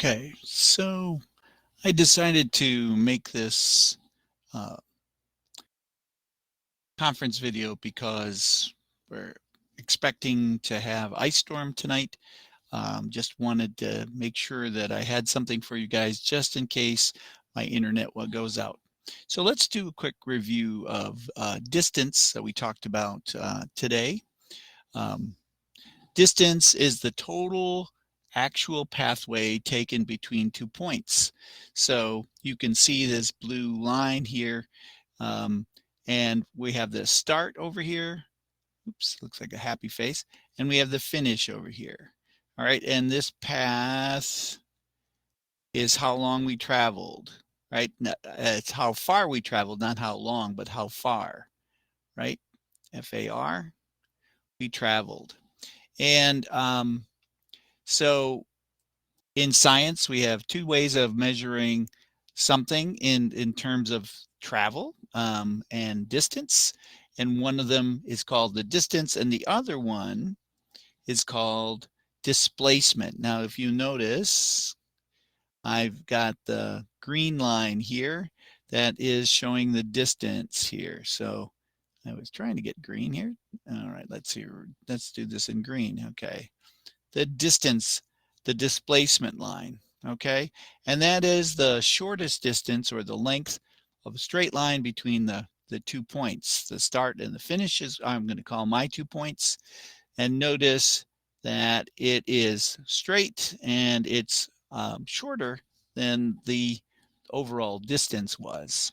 Okay, so I decided to make this uh, conference video because we're expecting to have ice storm tonight. Just wanted to make sure that I had something for you guys just in case my internet goes out. So let's do a quick review of distance that we talked about today. Um, Distance is the total actual pathway taken between 2 points. So you can see this blue line here, um, and we have the start over here. Oops, looks like a happy face. And we have the finish over here. All right, and this path is how long we traveled, right? It's how far we traveled, not how long, but how far, right? FAR, we traveled. And so in science, we have two ways of measuring something in terms of travel and distance. And one of them is called the distance, and the other one is called displacement. Now, if you notice, I've got the green line here that is showing the distance here. So I was trying to get green here. All right, let's see. Let's do this in green. Okay. The distance, the displacement line, okay? And that is the shortest distance or the length of a straight line between the 2 points. The start and the finish is, I'm going to call my 2 points. And notice that it is straight and it's shorter than the overall distance was.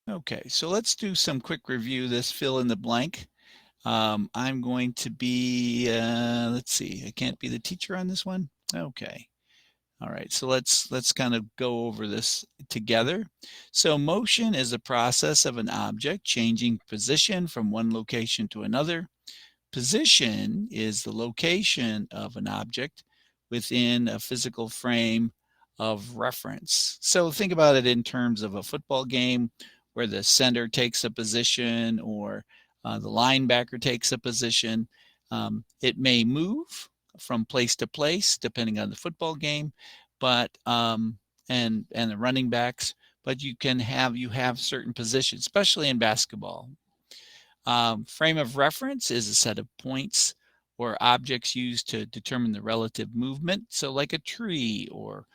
Okay, so let's do some quick review, this fill in the blank. I'm going to be, let's see, I can't be the teacher on this one. Okay. All right, so let's kind of go over this together. So motion is a process of an object changing position from one location to another. Position is the location of an object within a physical frame of reference. So think about it in terms of a football game where the center takes a position or the linebacker takes a position. It may move from place to place depending on the football game, but and the running backs, but you have certain positions, especially in basketball. Frame of reference is a set of points or objects used to determine the relative movement. So like a tree or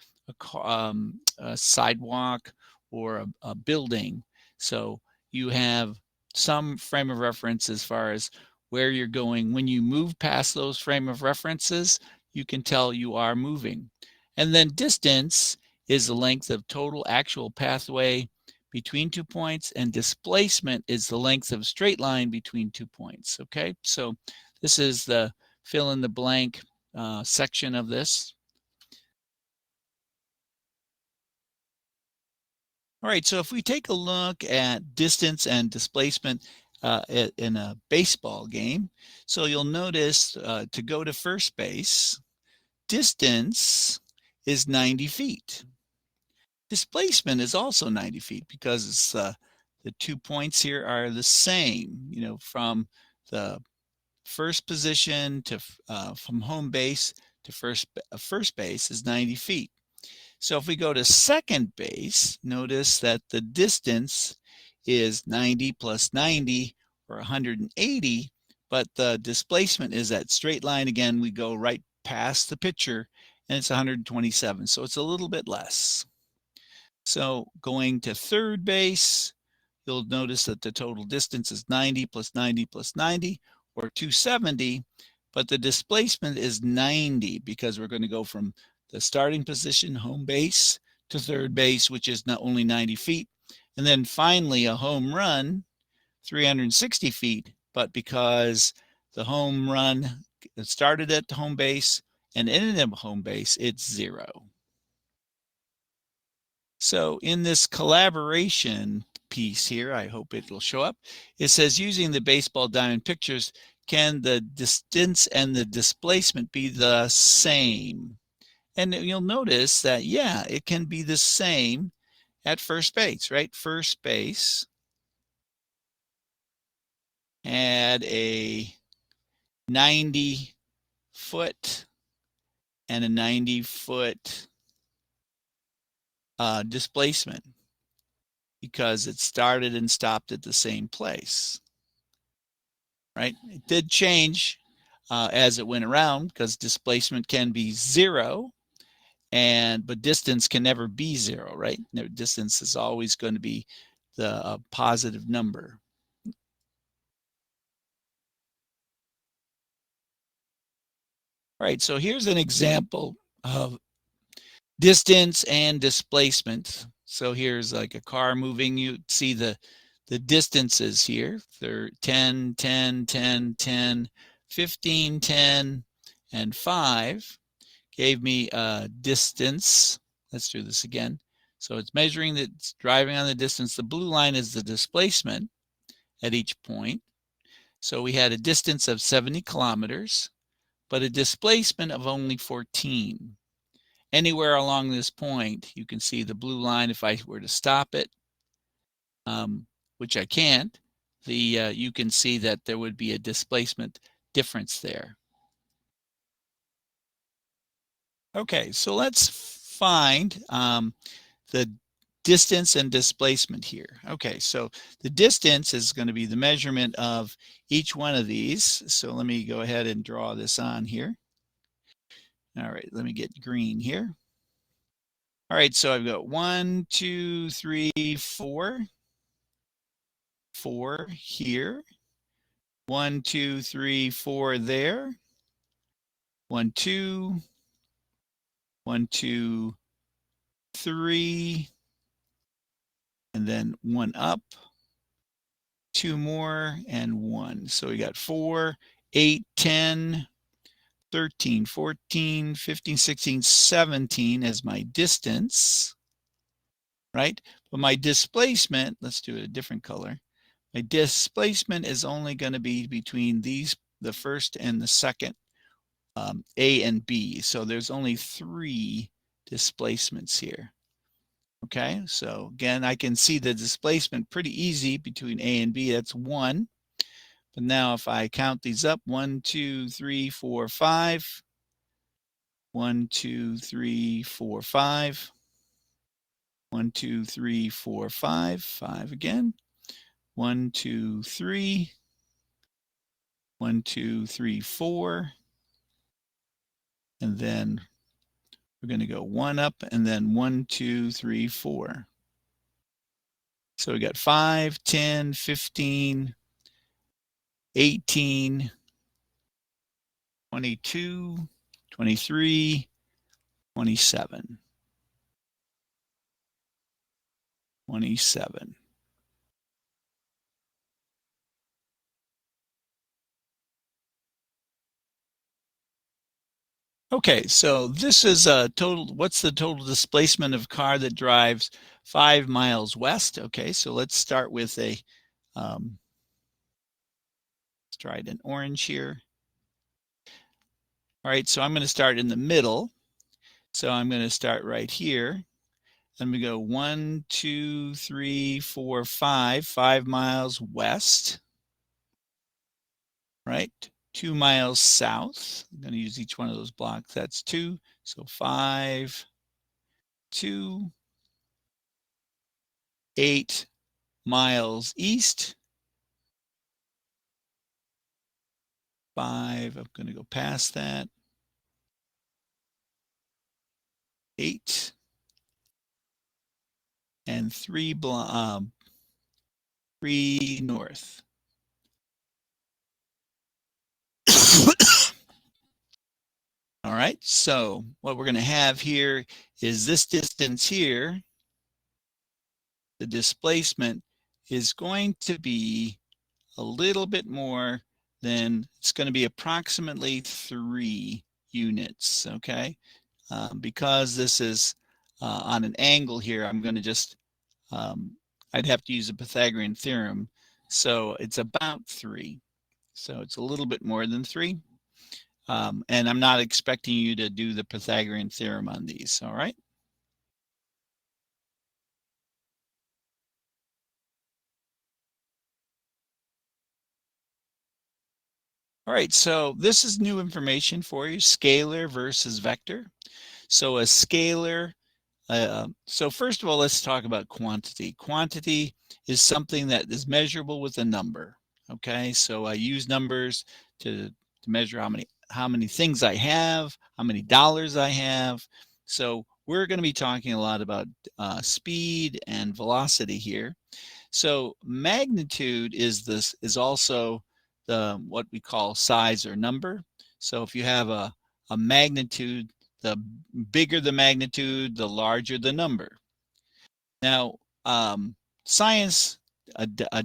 a sidewalk or a building. So you have some frame of reference as far as where you're going. When you move past those frame of references, you can tell you are moving. And then distance is the length of total actual pathway between 2 points, and displacement is the length of a straight line between 2 points. Okay, so this is the fill in the blank section of this. All right, so if we take a look at distance and displacement in a baseball game, so you'll notice to go to first base, distance is 90 feet. Displacement is also 90 feet because it's the 2 points here are the same, from the first position to from home base to first base is 90 feet. So if we go to second base, notice that the distance is 90 plus 90 or 180, but the displacement is that straight line again. We go right past the pitcher and it's 127. So it's a little bit less. So going to third base, you'll notice that the total distance is 90 plus 90 plus 90 or 270, but the displacement is 90 because we're going to go from the starting position, home base, to third base, which is not only 90 feet. And then finally a home run, 360 feet, but because the home run started at the home base and ended at home base, it's 0. So in this collaboration piece here, I hope it will show up. It says using the baseball diamond pictures, can the distance and the displacement be the same? And you'll notice that, yeah, it can be the same at first base, right? First base had had a 90 foot and a 90-foot displacement because it started and stopped at the same place, right? It did change as it went around because displacement can be 0, but distance can never be 0, right? Distance is always going to be the positive number. All right, so here's an example of distance and displacement. So here's like a car moving. You see the distances here. They're 10, 10, 10, 10, 15, 10, and 5 gave me a distance. Let's do this again. So it's measuring the driving on the distance. The blue line is the displacement at each point. So we had a distance of 70 kilometers, but a displacement of only 14. Anywhere along this point, you can see the blue line. If I were to stop it, which I can't, you can see that there would be a displacement difference there. Okay, so let's find the distance and displacement here. Okay, so the distance is going to be the measurement of each one of these. So let me go ahead and draw this on here. All right, let me get green here. All right, so I've got 1, 2, 3, 4. 4 here. 1, 2, 3, 4 there. 1, 2. 1, 2, 3. And then 1 up. 2 more and 1. So we got 4, 8, 10, 13, 14, 15, 16, 17 as my distance, right? But my displacement, let's do a different color. My displacement is only going to be between these, the first and the second, A and B. So there's only 3 displacements here. Okay, so again, I can see the displacement pretty easy between A and B. That's 1. But now if I count these up, 1, 2, 3, 4, 5. 1, 2, 3, 4, 5. 1, 2, 3, 4, 5. 5 again. 1, 2, 3. 1, 2, 3, 4. And then we're going to go 1 up and then 1, 2, 3, 4. So we got 5, 10, 15, 18, 22, 23, 27. 27. Okay, so this is a total, what's the total displacement of a car that drives 5 miles west? Okay, so let's start with let's try it in orange here. All right, so I'm going to start in the middle. So I'm going to start right here. Then we go 1, 2, 3, 4, 5, 5 miles west, right? 2 miles south. I'm going to use each one of those blocks. That's 2. So 5, 2, 8 miles east. 5, I'm going to go past that. 8 and 3 north. All right, so what we're going to have here is this distance here. The displacement is going to be a little bit more than, it's going to be approximately 3 units, okay? Because this is on an angle here, I'm going to just, I'd have to use a Pythagorean theorem. So it's about 3. So it's a little bit more than 3. And I'm not expecting you to do the Pythagorean theorem on these, all right? All right, so this is new information for you, scalar versus vector. So a scalar, so first of all, let's talk about quantity. Quantity is something that is measurable with a number. Okay, so I use numbers to measure how many things I have, how many dollars I have. So we're going to be talking a lot about speed and velocity here. So magnitude is also the what we call size or number. So if you have a magnitude, the bigger the magnitude, the larger the number. Now, science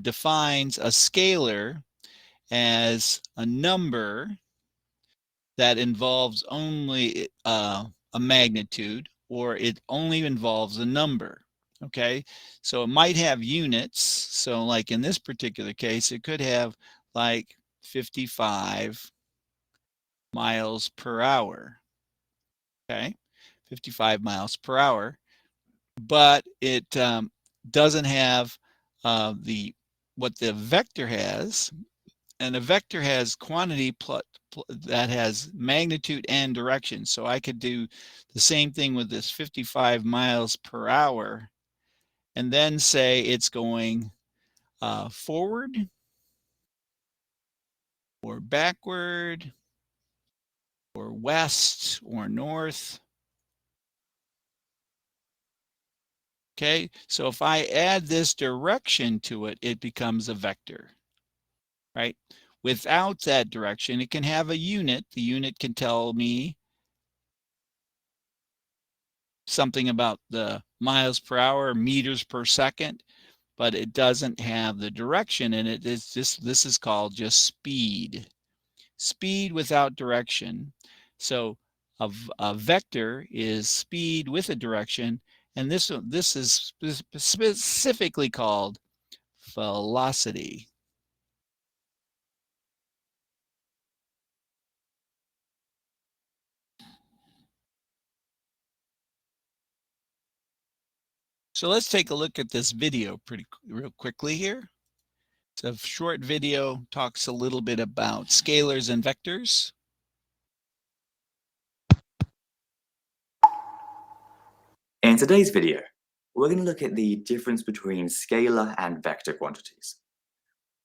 defines a scalar as a number that involves only a magnitude, or it only involves a number. Okay, so it might have units. So like in this particular case, it could have like 55 miles per hour. Okay, 55 miles per hour, but it doesn't have the what the vector has. And a vector has quantity that has magnitude and direction. So I could do the same thing with this 55 miles per hour and then say it's going forward or backward or west or north. Okay, so if I add this direction to it, it becomes a vector, right? Without that direction, it can have a unit. The unit can tell me something about the miles per hour, meters per second, but it doesn't have the direction in it. It's just, this is called just speed. Speed without direction. So a vector is speed with a direction, and this is specifically called velocity. So let's take a look at this video real quickly here. It's a short video, talks a little bit about scalars and vectors. In today's video, we're going to look at the difference between scalar and vector quantities,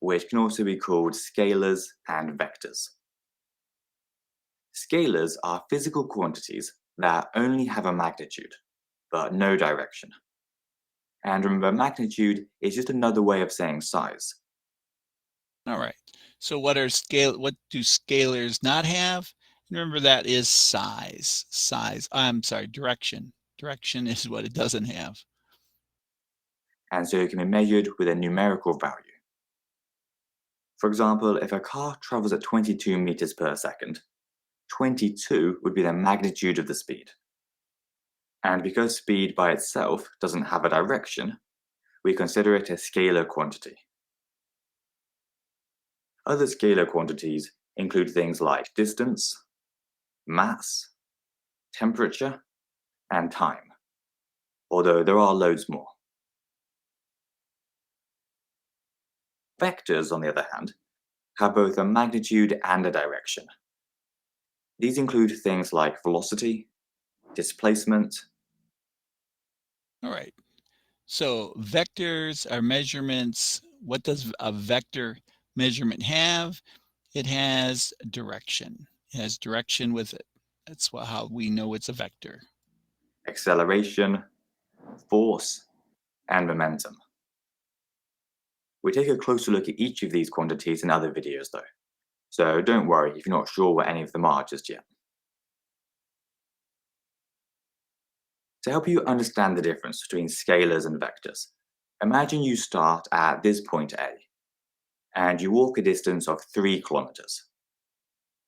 which can also be called scalars and vectors. Scalars are physical quantities that only have a magnitude, but no direction. And remember, magnitude is just another way of saying size. All right. So what do scalars not have? Remember, that is size. I'm sorry, direction. Direction is what it doesn't have. And so it can be measured with a numerical value. For example, if a car travels at 22 meters per second, 22 would be the magnitude of the speed. And because speed by itself doesn't have a direction, we consider it a scalar quantity. Other scalar quantities include things like distance, mass, temperature, and time, although there are loads more. Vectors, on the other hand, have both a magnitude and a direction. These include things like velocity, displacement. All right. So vectors are measurements. What does a vector measurement have? It has direction. It has direction with it. That's how we know it's a vector. Acceleration, force, and momentum. We take a closer look at each of these quantities in other videos though, so don't worry if you're not sure what any of them are just yet. To help you understand the difference between scalars and vectors, imagine you start at this point A, and you walk a distance of 3 kilometers.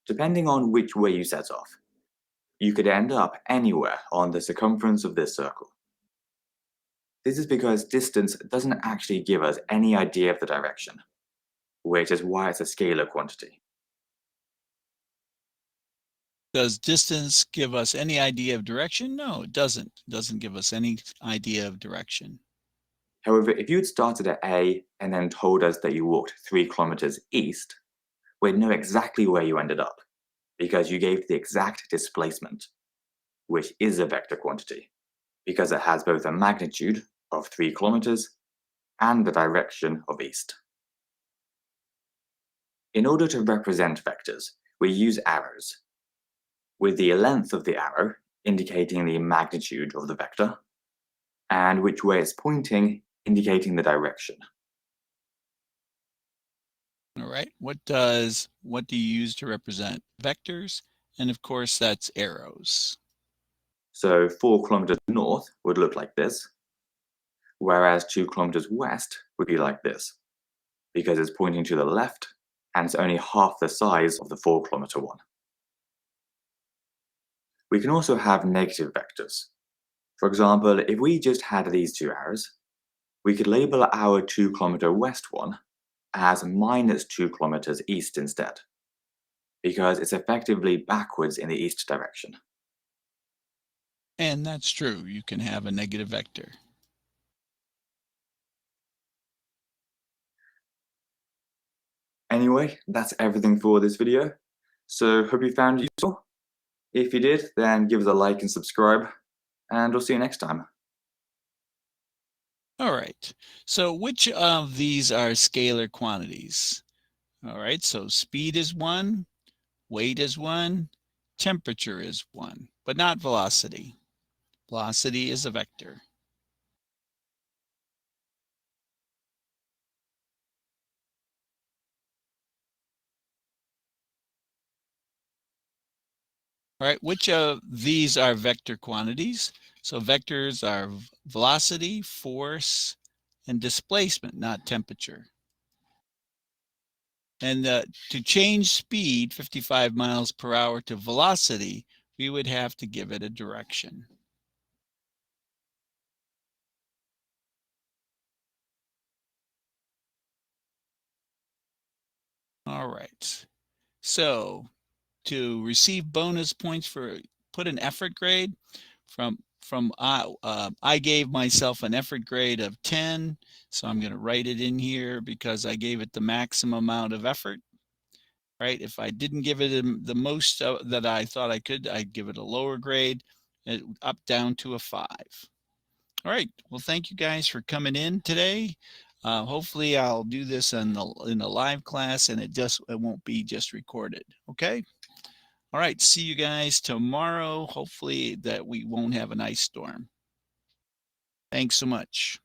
Depending on which way you set off, you could end up anywhere on the circumference of this circle. This is because distance doesn't actually give us any idea of the direction, which is why it's a scalar quantity. Does distance give us any idea of direction? No, it doesn't. It doesn't give us any idea of direction. However, if you'd started at A and then told us that you walked 3 kilometers east, we'd know exactly where you ended up, because you gave the exact displacement, which is a vector quantity, because it has both a magnitude of 3 kilometers and the direction of east. In order to represent vectors, we use arrows, with the length of the arrow indicating the magnitude of the vector, and which way it's pointing indicating the direction. All right, what do you use to represent vectors? And of course, that's arrows. So 4 kilometers north would look like this, whereas 2 kilometers west would be like this, because it's pointing to the left and it's only half the size of the 4 kilometer one. We can also have negative vectors. For example, if we just had these two arrows, we could label our 2 kilometer west one as minus 2 kilometers east instead, because it's effectively backwards in the east direction. And that's true, you can have a negative vector. Anyway, that's everything for this video. So hope you found it useful. If you did, then give us a like and subscribe, and we'll see you next time. All right, so which of these are scalar quantities? All right, so speed is 1, weight is 1, temperature is 1, but not velocity. Velocity is a vector. All right, which of these are vector quantities? So vectors are velocity, force, and displacement, not temperature. And to change speed, 55 miles per hour, to velocity, we would have to give it a direction. All right, so to receive bonus points for put an effort grade I gave myself an effort grade of 10, so I'm going to write it in here because I gave it the maximum amount of effort. Right, if I didn't give it the most that I thought I could, I'd give it a lower grade, up down to a 5. All right, well, thank you guys for coming in today. Hopefully I'll do this in a live class, and it won't be just recorded. Okay. All right, see you guys tomorrow. Hopefully that we won't have an ice storm. Thanks so much.